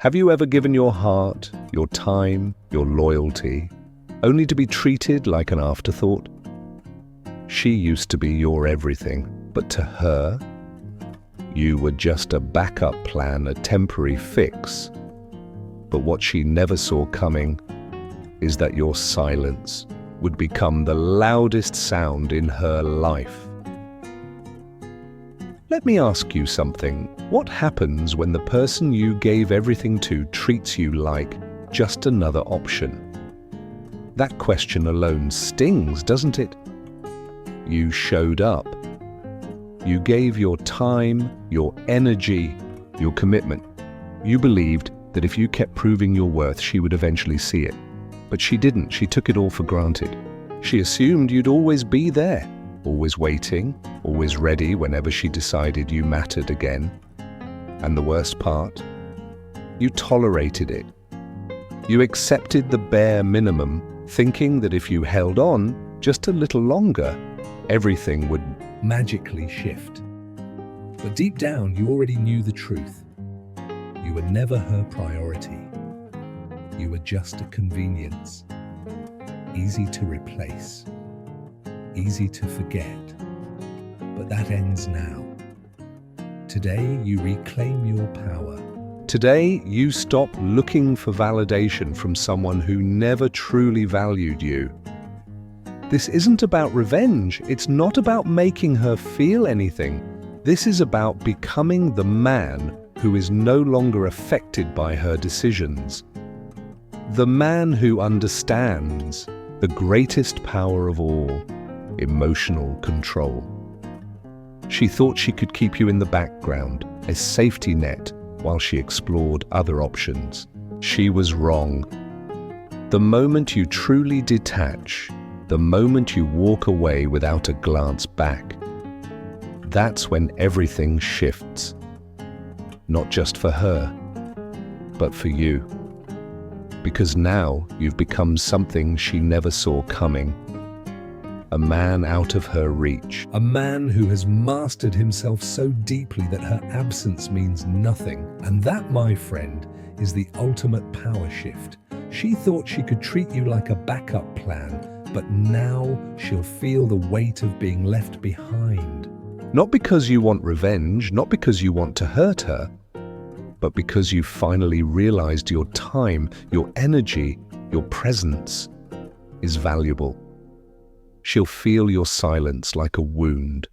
Have you ever given your heart, your time, your loyalty, only to be treated like an afterthought? She used to be your everything, but to her, you were just a backup plan, a temporary fix. But what she never saw coming is that your silence would become the loudest sound in her life. Let me ask you something. What happens when the person you gave everything to treats you like just another option? That question alone stings, doesn't it? You showed up. You gave your time, your energy, your commitment. You believed that if you kept proving your worth, she would eventually see it. But she didn't. She took it all for granted. She assumed you'd always be there, always waiting, always ready whenever she decided you mattered again. And the worst part? You tolerated it. You accepted the bare minimum, thinking that if you held on just a little longer, everything would magically shift. But deep down, you already knew the truth. You were never her priority. You were just a convenience. Easy to replace. Easy to forget. But that ends now. Today, you reclaim your power. Today, you stop looking for validation from someone who never truly valued you. This isn't about revenge. It's not about making her feel anything. This is about becoming the man who is no longer affected by her decisions. The man who understands the greatest power of all, emotional control. She thought she could keep you in the background, a safety net, while she explored other options. She was wrong. The moment you truly detach, the moment you walk away without a glance back, that's when everything shifts. Not just for her, but for you. Because now you've become something she never saw coming. A man out of her reach. A man who has mastered himself so deeply that her absence means nothing. And that, my friend, is the ultimate power shift. She thought she could treat you like a backup plan, but now she'll feel the weight of being left behind. Not because you want revenge, not because you want to hurt her, but because you finally realized your time, your energy, your presence is valuable. She'll feel your silence like a wound.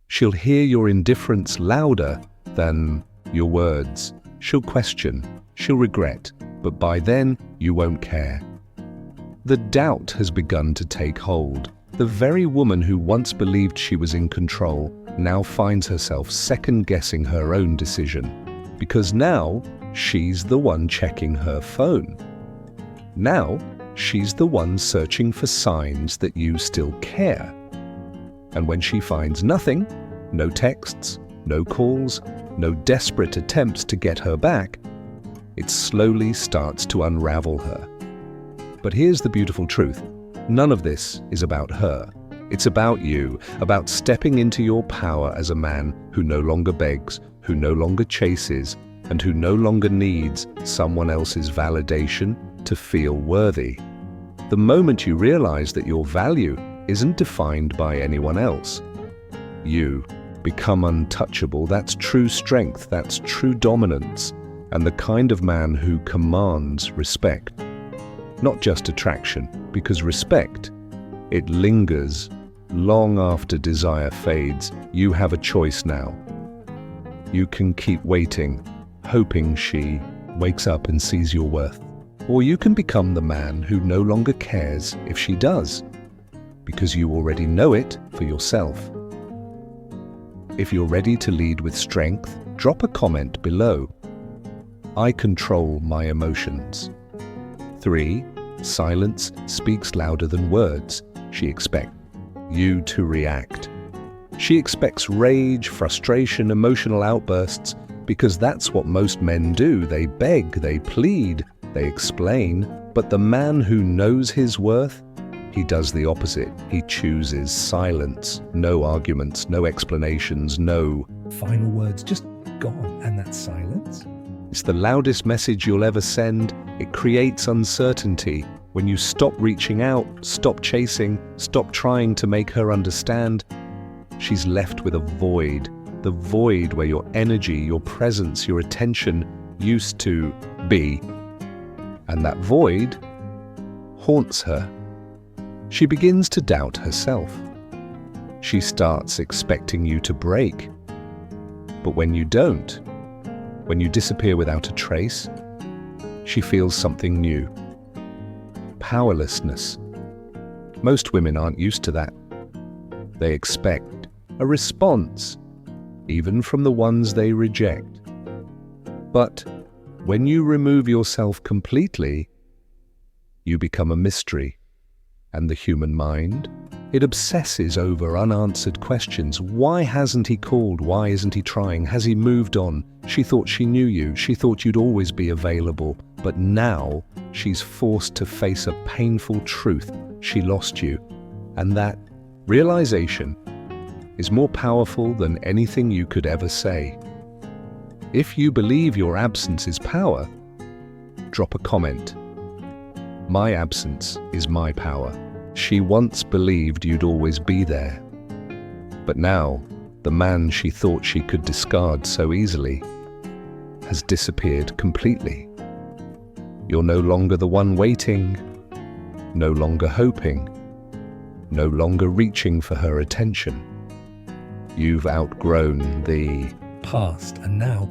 She'll hear your indifference louder than your words. She'll question, she'll regret, but by then you won't care. The doubt has begun to take hold. The very woman who once believed she was in control now finds herself second-guessing her own decision, because now she's the one checking her phone. Now she's the one searching for signs that you still care. And when she finds nothing, no texts, no calls, no desperate attempts to get her back, it slowly starts to unravel her. But here's the beautiful truth. None of this is about her. It's about you, about stepping into your power as a man who no longer begs, who no longer chases, and who no longer needs someone else's validation to feel worthy. The moment you realize that your value isn't defined by anyone else, you become untouchable. That's true strength, that's true dominance, and the kind of man who commands respect. Not just attraction, because respect, it lingers long after desire fades. You have a choice now. You can keep waiting, hoping she wakes up and sees your worth. Or you can become the man who no longer cares if she does, because you already know it for yourself. If you're ready to lead with strength, drop a comment below. I control my emotions. 3. Silence speaks louder than words. She expects you to react. She expects rage, frustration, emotional outbursts, because that's what most men do. They beg, they plead, they explain. But the man who knows his worth, he does the opposite. He chooses silence. No arguments, no explanations, no final words, just gone. And that silence, It's the loudest message you'll ever send. It creates uncertainty. When you stop reaching out, stop chasing, stop trying to make her understand, she's left with a void. The void where your energy, your presence, your attention used to be. And that void haunts her. She begins to doubt herself. She starts expecting you to break. But when you don't, when you disappear without a trace, she feels something new. Powerlessness. Most women aren't used to that. They expect a response, even from the ones they reject. But when you remove yourself completely, you become a mystery. And the human mind, it obsesses over unanswered questions. Why hasn't he called? Why isn't he trying? Has he moved on? She thought she knew you. She thought you'd always be available. But now she's forced to face a painful truth. She lost you. And that realization is more powerful than anything you could ever say. If you believe your absence is power, drop a comment. My absence is my power. She once believed you'd always be there. But now, the man she thought she could discard so easily has disappeared completely. You're no longer the one waiting, no longer hoping, no longer reaching for her attention. You've outgrown the past, and now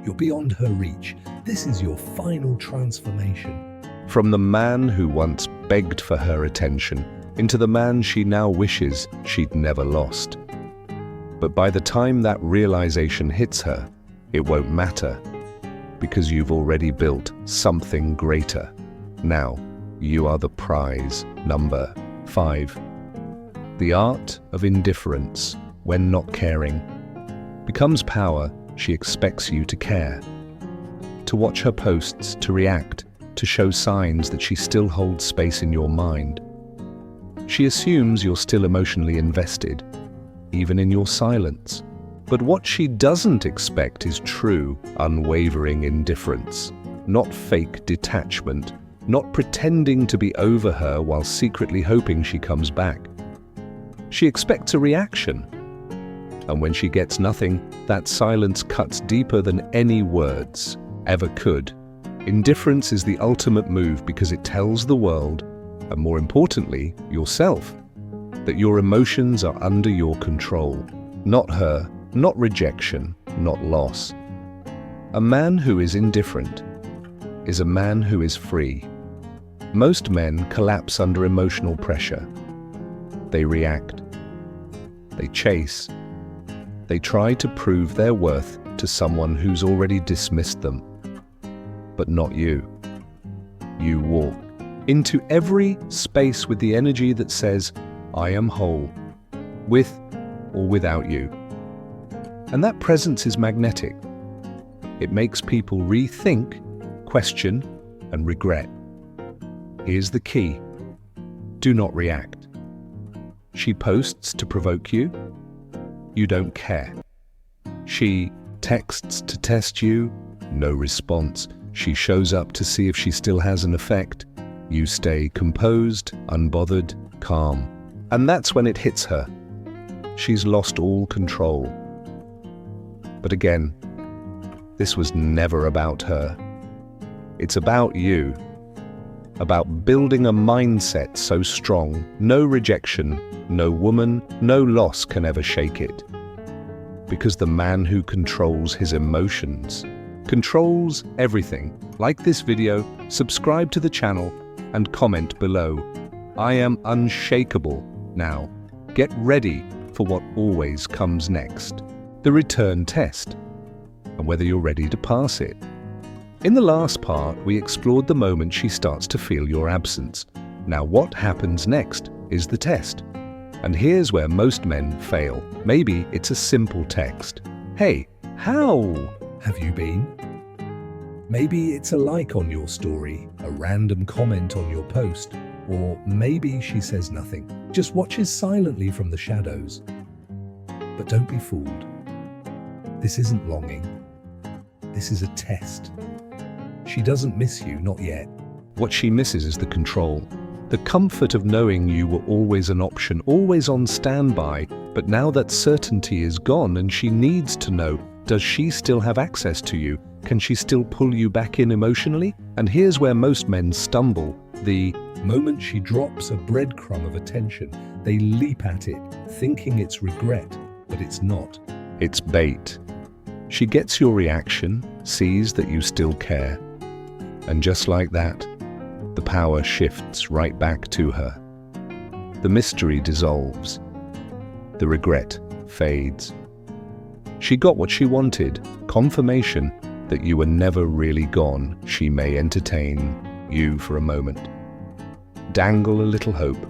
you're beyond her reach. This is your final transformation. From the man who once begged for her attention into the man she now wishes she'd never lost. But by the time that realization hits her, it won't matter, because you've already built something greater. Now, you are the prize. Number 5. The art of indifference when not caring becomes power. She expects you to care, to watch her posts, to react, to show signs that she still holds space in your mind. She assumes you're still emotionally invested, even in your silence. But what she doesn't expect is true, unwavering indifference, not fake detachment, not pretending to be over her while secretly hoping she comes back. She expects a reaction. And when she gets nothing, that silence cuts deeper than any words ever could. Indifference is the ultimate move because it tells the world, and more importantly, yourself, that your emotions are under your control. Not her, not rejection, not loss. A man who is indifferent is a man who is free. Most men collapse under emotional pressure. They react. They chase. They try to prove their worth to someone who's already dismissed them. But not you. You walk into every space with the energy that says, I am whole, with or without you. And that presence is magnetic. It makes people rethink, question, and regret. Here's the key. Do not react. She posts to provoke you. You don't care. She texts to test you. No response. She shows up to see if she still has an effect. You stay composed, unbothered, calm. And that's when it hits her. She's lost all control. But again, this was never about her. It's about you. About building a mindset so strong, no rejection, no woman, no loss can ever shake it. Because the man who controls his emotions controls everything. Like this video, subscribe to the channel, and comment below. I am unshakable. Now, get ready for what always comes next. The return test, and whether you're ready to pass it. In the last part, we explored the moment she starts to feel your absence. Now what happens next is the test. And here's where most men fail. Maybe it's a simple text. Hey, how Have you been? Maybe it's a like on your story, a random comment on your post, or maybe she says nothing, just watches silently from the shadows. But don't be fooled. This isn't longing. This is a test. She doesn't miss you, not yet. What she misses is the control. The comfort of knowing you were always an option, always on standby, but now that certainty is gone and she needs to know, does she still have access to you? Can she still pull you back in emotionally? And here's where most men stumble. The moment she drops a breadcrumb of attention, they leap at it, thinking it's regret, but it's not. It's bait. She gets your reaction, sees that you still care. And just like that, the power shifts right back to her. The mystery dissolves. The regret fades. She got what she wanted, confirmation that you were never really gone. She may entertain you for a moment, dangle a little hope,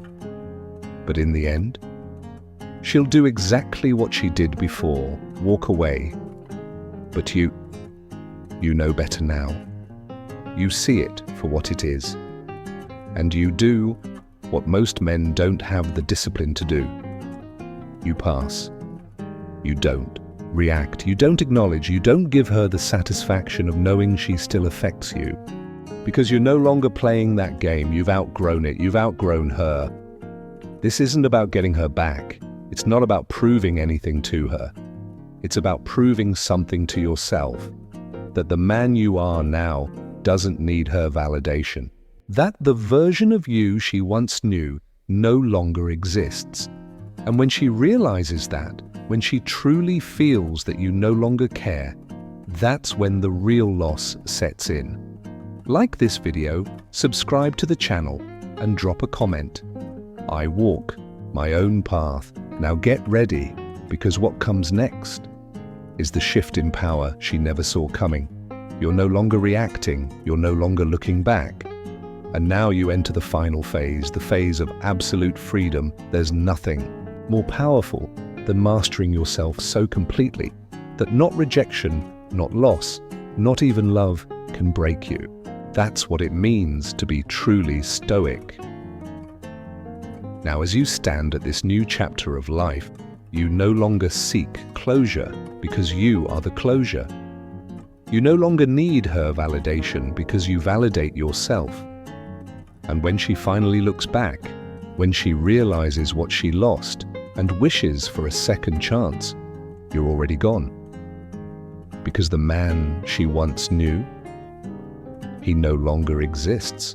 but in the end, she'll do exactly what she did before, walk away. But you know better now. You see it for what it is. And you do what most men don't have the discipline to do. You pass. You don't react. You don't acknowledge. You don't give her the satisfaction of knowing she still affects you. Because you're no longer playing that game. You've outgrown it. You've outgrown her. This isn't about getting her back. It's not about proving anything to her. It's about proving something to yourself. That the man you are now doesn't need her validation. That the version of you she once knew no longer exists. And when she realizes that, when she truly feels that you no longer care, that's when the real loss sets in. Like this video, subscribe to the channel, and drop a comment. I walk my own path. Now get ready, because what comes next is the shift in power she never saw coming. You're no longer reacting, you're no longer looking back. And now you enter the final phase, the phase of absolute freedom. There's nothing more powerful than mastering yourself so completely that not rejection, not loss, not even love can break you. That's what it means to be truly stoic. Now, as you stand at this new chapter of life, you no longer seek closure because you are the closure. You no longer need her validation because you validate yourself. And when she finally looks back, when she realizes what she lost and wishes for a second chance, you're already gone. Because the man she once knew, he no longer exists.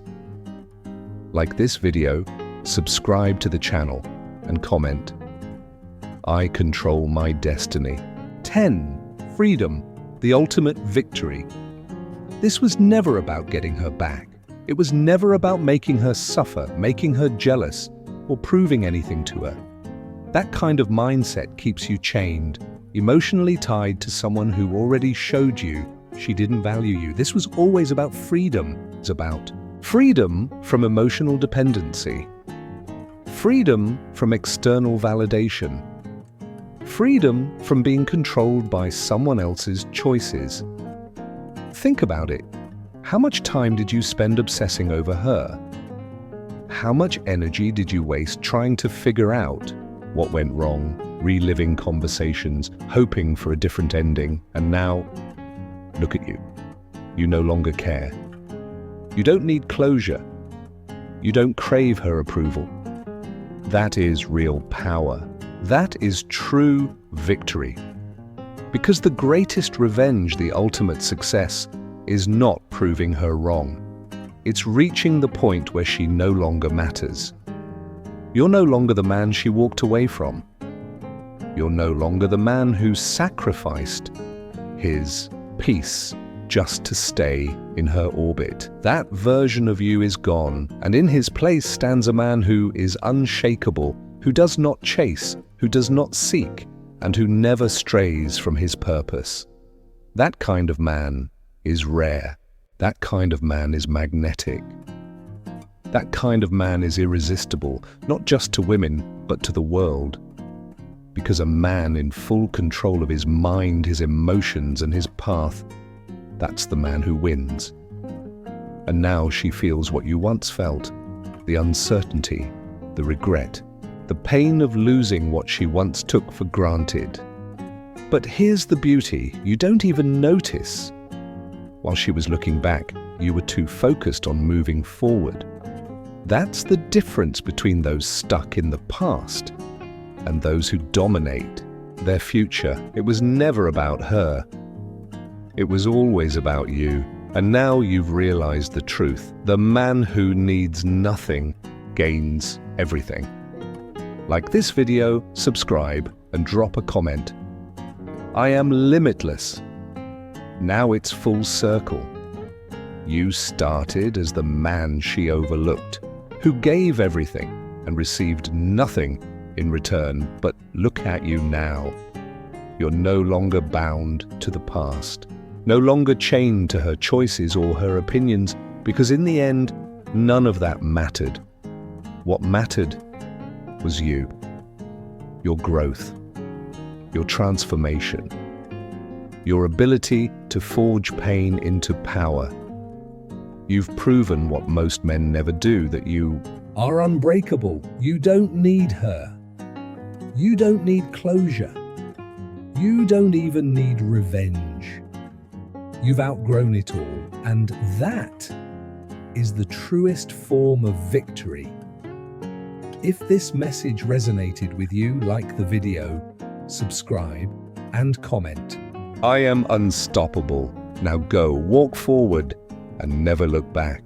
Like this video, subscribe to the channel and comment, I control my destiny. 10. Freedom, the ultimate victory. This was never about getting her back. It was never about making her suffer, making her jealous, or proving anything to her. That kind of mindset keeps you chained, emotionally tied to someone who already showed you she didn't value you. This was always about freedom. It's about freedom from emotional dependency, freedom from external validation, freedom from being controlled by someone else's choices. Think about it. How much time did you spend obsessing over her? How much energy did you waste trying to figure out what went wrong, reliving conversations, hoping for a different ending? And now, look at you. You no longer care. You don't need closure. You don't crave her approval. That is real power. That is true victory. Because the greatest revenge, the ultimate success, is not proving her wrong. It's reaching the point where she no longer matters. You're no longer the man she walked away from. You're no longer the man who sacrificed his peace just to stay in her orbit. That version of you is gone, and in his place stands a man who is unshakable, who does not chase, who does not seek, and who never strays from his purpose. That kind of man is rare. That kind of man is magnetic. That kind of man is irresistible, not just to women, but to the world. Because a man in full control of his mind, his emotions, and his path, that's the man who wins. And now she feels what you once felt, the uncertainty, the regret, the pain of losing what she once took for granted. But here's the beauty, you don't even notice. While she was looking back, you were too focused on moving forward. That's the difference between those stuck in the past and those who dominate their future. It was never about her. It was always about you. And now you've realized the truth. The man who needs nothing gains everything. Like this video, subscribe, and drop a comment. I am limitless. Now it's full circle. You started as the man she overlooked, who gave everything and received nothing in return. But look at you now. You're no longer bound to the past, no longer chained to her choices or her opinions, because in the end, none of that mattered. What mattered was you, your growth, your transformation, your ability to forge pain into power. You've proven what most men never do, that you are unbreakable. You don't need her. You don't need closure. You don't even need revenge. You've outgrown it all, and that is the truest form of victory. If this message resonated with you, like the video, subscribe, and comment. I am unstoppable. Now go, walk forward, and never look back.